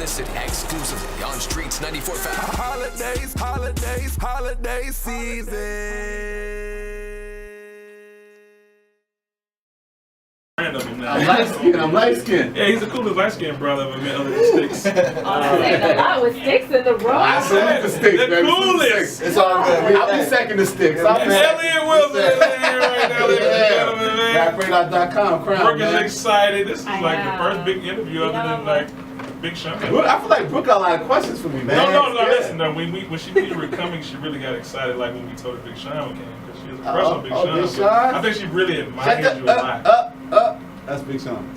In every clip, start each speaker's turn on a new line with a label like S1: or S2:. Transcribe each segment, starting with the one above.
S1: Listen exclusively on Streets 94.5.
S2: Holiday season.
S3: I'm light skinned.
S4: Yeah, he's the coolest light skinned brother I've ever met other than Stix.
S5: I'm saying a lot with Stix in the room.
S3: I said the Stix,
S4: the
S3: baby.
S4: coolest.
S3: It's all good. I'll be second to Stix.
S4: Elliott Wilson is in here right now, ladies and gentlemen, man.
S3: Rapradar.com crown,
S4: Brook
S3: man.
S4: is excited. This is like the first big interview other than like Big Sean.
S3: I feel like Brook got a lot of questions for me, man.
S4: No, listen, though. When she knew you were coming, she really got excited, like when we told her Big Sean came, because she has a crush on Big Sean.
S3: Big Sean?
S4: I think she really admires you a lot.
S3: That's Big Sean.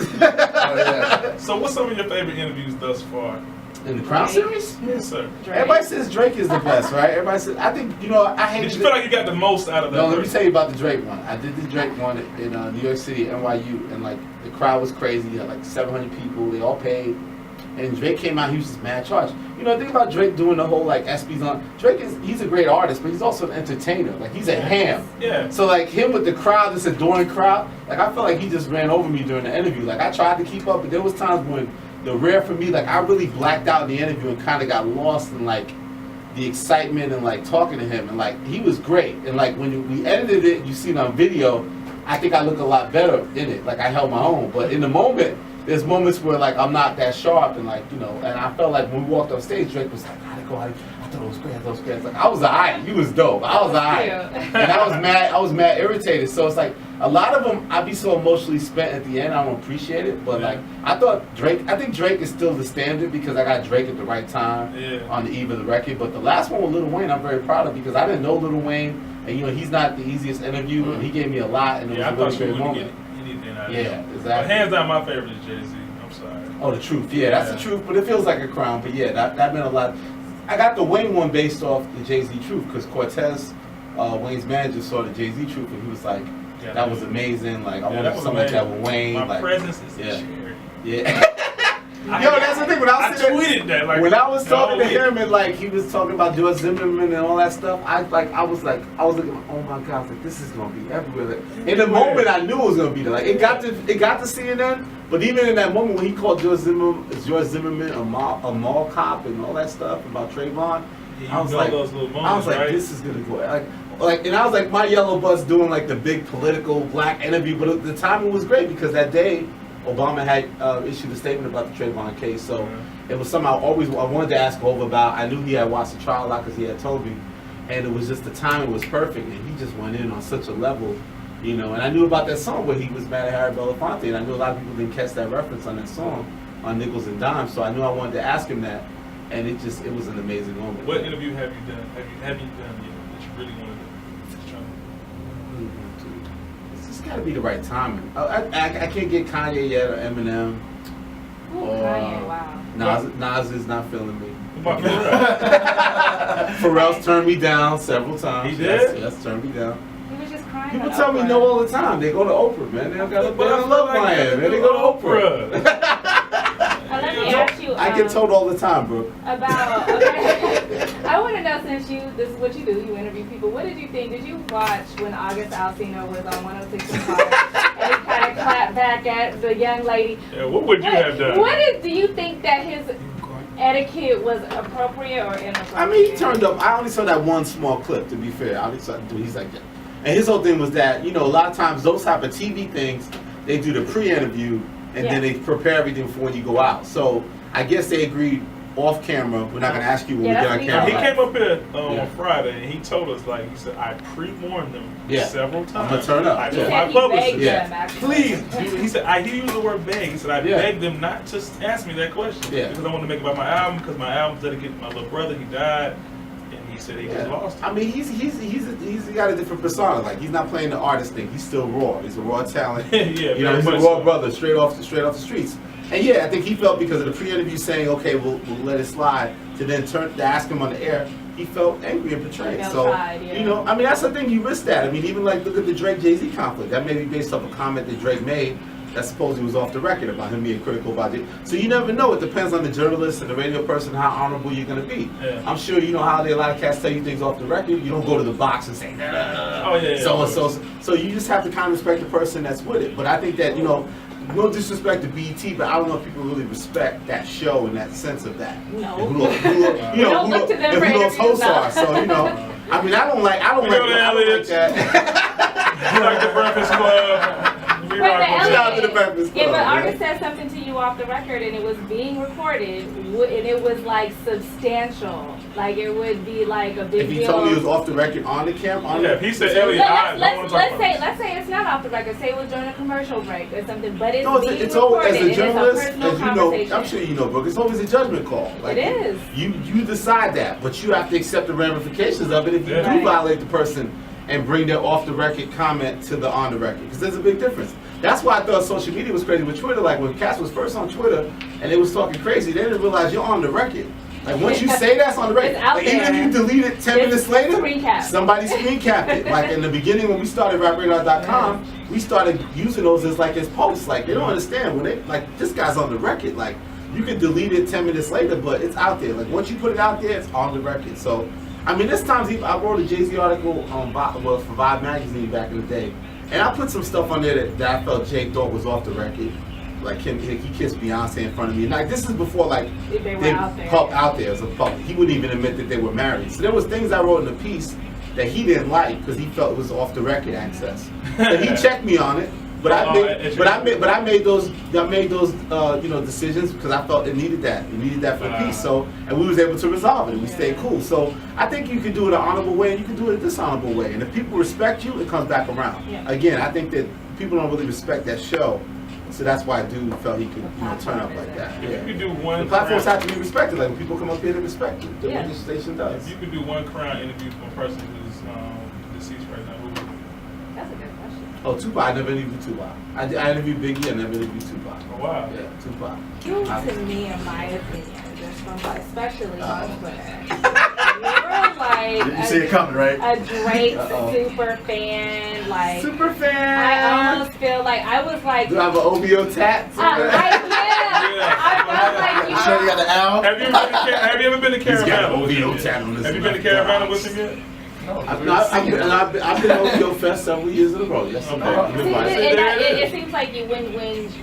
S4: So what's some of your favorite interviews thus far?
S3: In the Crown series?
S4: Yes, sir.
S3: Everybody says Drake is the best, right? Everybody says, I think, I hate
S4: Did you feel like you got the most out of that?
S3: No, let me tell you about the Drake one. I did the Drake one in New York City, NYU, and like the crowd was crazy. You had like 700 people, they all paid. And Drake came out, he was just mad charged. Think about Drake doing the whole like ESPYs on. He's a great artist, but he's also an entertainer. Like he's a ham.
S4: Yeah.
S3: So like him with the crowd, this adoring crowd, like I felt like he just ran over me during the interview. Like I tried to keep up, but there was times when the rare for me, like I really blacked out in the interview and kind of got lost in like the excitement and like talking to him. And like he was great. And like when we edited it, you see it on video, I think I look a lot better in it. Like I held my own. But in the moment, there's moments where like I'm not that sharp and like, and I felt like when we walked off stage, Drake was like, how'd it go? I thought it was great, Like I was alright, you was dope. I was alright. And I was mad irritated. So it's like a lot of them I'd be so emotionally spent at the end, I don't appreciate it. But like I think Drake is still the standard because I got Drake at the right time on the eve of the record. But the last one with Lil Wayne I'm very proud of because I didn't know Lil Wayne and he's not the easiest interview and he gave me a lot and it was a really great moment. Yeah, exactly.
S4: But hands down, my favorite is Jay-Z. I'm sorry.
S3: Oh, the Truth. Yeah, that's the Truth. But it feels like a crown. But yeah, that meant a lot. I got the Wayne one based off the Jay-Z Truth because Cortez, Wayne's manager, saw the Jay-Z Truth and he was like, that was amazing. Like, I wanted something like that with Wayne.
S4: My
S3: like,
S4: presence is a charity.
S3: Yeah. That's the thing. When I
S4: tweeted that. Like,
S3: when I was talking to him and like he was talking about George Zimmerman and all that stuff, I was looking, oh my God, like this is gonna be everywhere. Like, in the moment, I knew it was gonna be there. Like it got to CNN, but even in that moment when he called George Zimmerman a mall cop and all that stuff about Trayvon, I was like, this is gonna go like, and I was like, my yellow bus doing like the big political black interview, but the timing was great because that day. Obama had issued a statement about the Trayvon case, so it was something I wanted to ask Hov about. I knew he had watched the trial a lot because he had told me, and it was just the timing was perfect, and he just went in on such a level, And I knew about that song where he was mad at Harry Belafonte, and I knew a lot of people didn't catch that reference on that song on Nickels and Dimes, so I knew I wanted to ask him that, and it was an amazing moment.
S4: What interview have you done? Have you done that you really wanted to?
S3: It's got to be the right timing. I can't get Kanye yet or Eminem.
S5: Kanye, wow.
S3: Nas is not feeling me.
S4: What about Pharrell?
S3: Pharrell's turned me down several times.
S4: He did?
S3: Yes, turned me down.
S5: He was just crying.
S3: People tell me no all the time. They go to Oprah, man. They don't love Miami. They go to Oprah.
S5: Let me ask you.
S3: I get told all the time, bro.
S5: I want to know, since this is what you do, you interview people. What did you think? Did you watch when August Alsina was on 106 and Park and he kind of clapped back at the young lady?
S4: Yeah, what would you have done?
S5: Do you think that his etiquette was appropriate or inappropriate?
S3: I mean, he turned up. I only saw that one small clip, to be fair. He's like that. And his whole thing was that, a lot of times those type of TV things, they do the pre-interview and then they prepare everything for when you go out. So I guess they agreed off camera. We're not going to ask you when we get on camera.
S4: He came up here on Friday and he told us, he said, I pre-warned them several times.
S3: I'm going to turn up.
S4: I told my publicist, please. He said, he used the word beg. He said, I begged them not to ask me that question because I want to make it about my album, because my album's dedicated to my little brother. He died. And he said he just lost it.
S3: I mean, he's got a different persona. Like, he's not playing the artist thing. He's still raw. He's a raw talent. He's a raw brother, straight off the streets. And I think he felt because of the pre-interview saying, okay, we'll let it slide, to then turn to ask him on the air, he felt angry and betrayed. So, I mean, that's the thing you risk that. I mean, even look at the Drake-Jay-Z conflict. That may be based off a comment that Drake made that supposedly was off the record about him being critical about it. So you never know. It depends on the journalist and the radio person how honorable you're going to be. Yeah. I'm sure you know how a lot of cats tell you things off the record. You don't go to the box and say, so you just have to kind of respect the person that's with it. But I think that, no disrespect to BET, but I don't know if people really respect that show in that sense of that.
S5: No.
S3: And who those hosts are. So I mean, I don't like that.
S4: You like the Breakfast Club.
S3: Shout out to the Breakfast Club.
S5: If an artist said something to you off the record and it was being recorded, and it was like substantial, like it would be like a big deal.
S3: If he told me it was off the record on the camera,
S4: if he said Elliott,
S5: let's say it's not off the record. Say it was during a commercial break or something, but it's being
S3: it's
S5: recorded.
S3: Always, as a journalist,
S5: and it's a
S3: as you know, I'm sure you know, Brook. It's always a judgment call. Like,
S5: it is.
S3: You decide that, but you have to accept the ramifications of it if you do violate the person and bring their off the record comment to the on the record, because there's a big difference. That's why I thought social media was crazy with Twitter. Like when Cass was first on Twitter and they was talking crazy, they didn't realize you're on the record. Like once you say that's on the record, like, even if you delete it 10 minutes later, somebody screen capped it. Like in the beginning when we started rapradar.com, we started using those as posts. Like they don't understand when they like this guy's on the record. Like you can delete it 10 minutes later, but it's out there. Like once you put it out there, it's on the record. So I mean, this times I wrote a Jay-Z article for Vibe magazine back in the day. And I put some stuff on there that I felt Jay thought was off the record. Like he kissed Beyonce in front of me. And like this is before like
S5: they were out there
S3: as a public. He wouldn't even admit that they were married. So there was things I wrote in the piece that he didn't like because he felt it was off the record access. So he checked me on it. But I made those decisions because I felt it needed that. It needed that for the piece. So and we was able to resolve it and we stayed cool. So I think you can do it an honorable way and you can do it a dishonorable way. And if people respect you, it comes back around. Yeah. Again, I think that people don't really respect that show. So that's why dude felt he could turn up like that.
S4: Yeah. You could do one.
S3: The platforms have to be respected. Like when people come up here, they respect it. That's what this station does.
S4: If you could do one Crown interview from a person who's deceased right now, who would it be?
S5: That's a good question.
S3: Oh, Tupac. I never interviewed Tupac. I interviewed Biggie. I never interviewed Tupac.
S4: Oh, wow.
S3: Yeah, Tupac.
S5: You, to me, in my opinion, just from especially on Twitter, you were like
S2: you see it coming, right?
S5: A Drake super fan. Like
S3: super fan.
S5: I almost feel like I was like.
S3: Do I have an OVO tat?
S5: I felt like you.
S2: Sure, you got the owl.
S4: Have you ever been to Caravana?
S3: OVO tat on this.
S4: Have you been to Caravana with him yet?
S3: I've been at OVO Fest several years in a row. Yes,
S5: it seems like when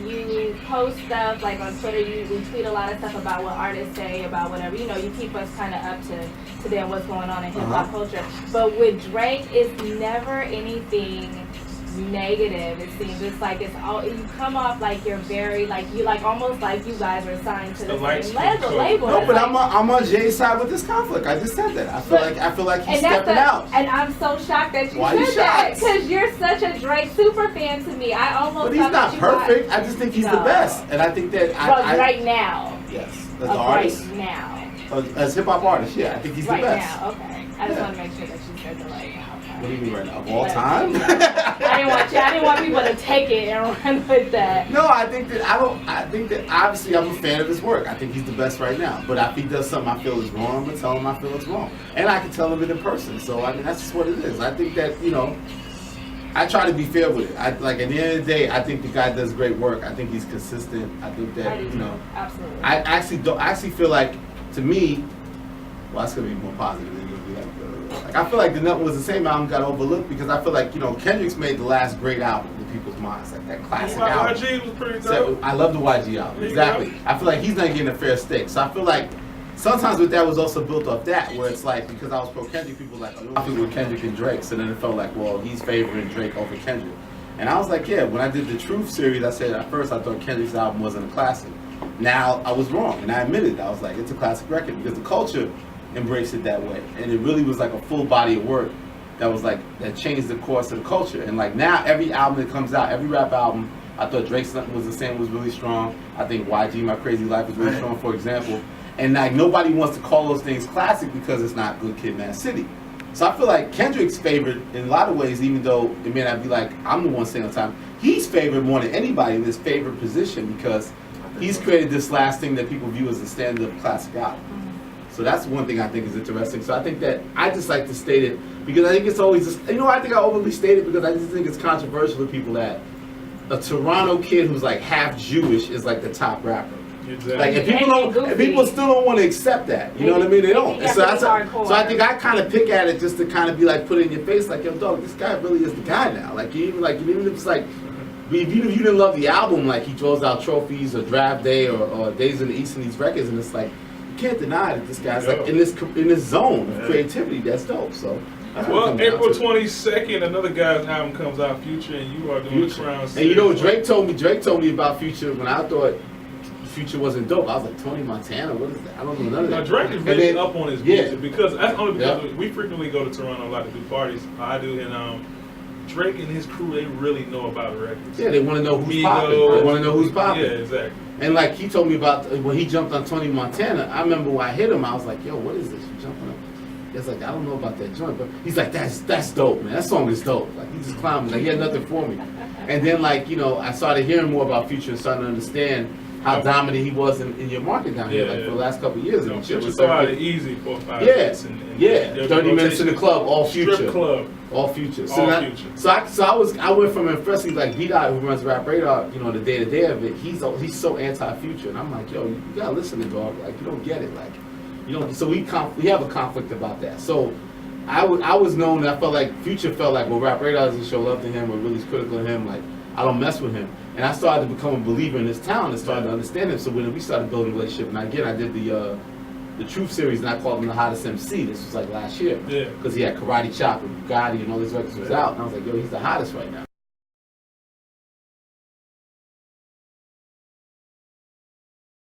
S5: you post stuff like on Twitter, you tweet a lot of stuff about what artists say about whatever. You know, you keep us kind of up to date what's going on in hip hop culture. But with Drake, it's never anything negative. It seems it's like it's all you come off like you're very like you like almost like you guys are signed to the same label.
S3: No, but I'm on Jay's side with this conflict. I just said that. I feel like he's stepping out.
S5: And I'm so shocked that you said that because you're such a Drake super fan to me. I almost.
S3: But he's not perfect. I just think he's the best, and I think that
S5: right now.
S3: Yes, as an artist.
S5: Right now.
S3: As hip hop artist, yeah, I think he's the best.
S5: Right now, okay. I just want to make sure that you said the right now.
S3: What do you mean right now? Of all time?
S5: I didn't want people to take it and run with that.
S3: No, I think that obviously I'm a fan of his work. I think he's the best right now. But if he does something I feel is wrong, I'm gonna tell him I feel it's wrong. And I can tell him it in person. So I mean that's just what it is. I think that, I try to be fair with it. At the end of the day, I think the guy does great work. I think he's consistent. I think that,
S5: Absolutely.
S3: I actually feel like, to me, well, that's gonna be more positive than it'll be like I feel like the Nothing Was the Same album got overlooked because I feel like, Kendrick's made the last great album in people's minds, like that classic album.
S4: YG was pretty dope.
S3: I love the YG album, exactly. I feel like he's not getting a fair stick. So I feel like sometimes with that was also built off that, where it's like, because I was pro Kendrick, people were like, oh, I'm with Kendrick and Drake. So then it felt like, well, he's favoring Drake over Kendrick. And I was like, yeah, when I did the Truth series, I said at first I thought Kendrick's album wasn't a classic. Now I was wrong, and I admitted it. I was like, it's a classic record because the culture embraced it that way, and it really was like a full body of work that changed the course of the culture. And like now, every album that comes out, every rap album, I thought Drake's Nothing Was the Same was really strong. I think YG My Crazy Life was really strong, for example. And like nobody wants to call those things classic because it's not Good Kid, Mad City. So I feel like Kendrick's favored in a lot of ways, even though it may not be like I'm the one saying all the time. He's favored more than anybody in this favored position because he's created this last thing that people view as the standard of classic album. So that's one thing I think is interesting. So I think that I just like to state it because I think it's always just, I think I overly state it because I just think it's controversial to people that a Toronto kid who's like half Jewish is like the top rapper. Exactly. Like if people still don't want to accept that, you know what I mean? They don't. And so I think I kind of pick at it just to kind of be like put it in your face, like, yo, dog, this guy really is the guy now. Like even if it's like if you didn't love the album, like he throws out trophies or Draft Day or Days in the East and these records, and it's like you can't deny that this guy's like in this zone of creativity. That's dope. So.
S4: Well, April 22nd, another guy's album comes out, Future, and you are doing Crown.
S3: And you know, Drake told me about Future when I thought Future wasn't dope. I was like, Tony Montana, what is that? I don't know none of that.
S4: Now, Drake is really up on his music because that's only because we frequently go to Toronto a lot to do parties. I do, and Drake and his crew, they really know about records.
S3: Yeah, they want to know who's popping. They want to know who's popping.
S4: Yeah, exactly.
S3: And like he told me about when he jumped on Tony Montana, I remember when I hit him, I was like, yo, what is this? You jumping on? He's like, I don't know about that joint, but he's like, that's dope, man. That song is dope. Like he just clowned me. Like he had nothing for me. And then like, you know, I started hearing more about Future and starting to understand how dominant he was in your market down here, like for the last couple of years.
S4: You know, Future started easy 4 or 5
S3: minutes. And 30 minutes in the club, all Future.
S4: Strip club.
S3: All Future.
S4: Future.
S3: So I went from impressing like B-Dot, who runs Rap Radar, you know, the day-to-day of it. He's so anti-Future, and I'm like, yo, you gotta listen to dog. Like you don't get it, like. You know, so we have a conflict about that. So I was known. I felt like Future felt like, well, Rap Radar doesn't show love to him or really is critical of him. Like I don't mess with him. And I started to become a believer in this town and started to understand him. So when we started building a relationship, and again, I did the Truth series, and I called him the hottest MC. This was like last year, because he had Karate Chop and Bugatti and all these records was out, and I was like, yo, he's the hottest right now.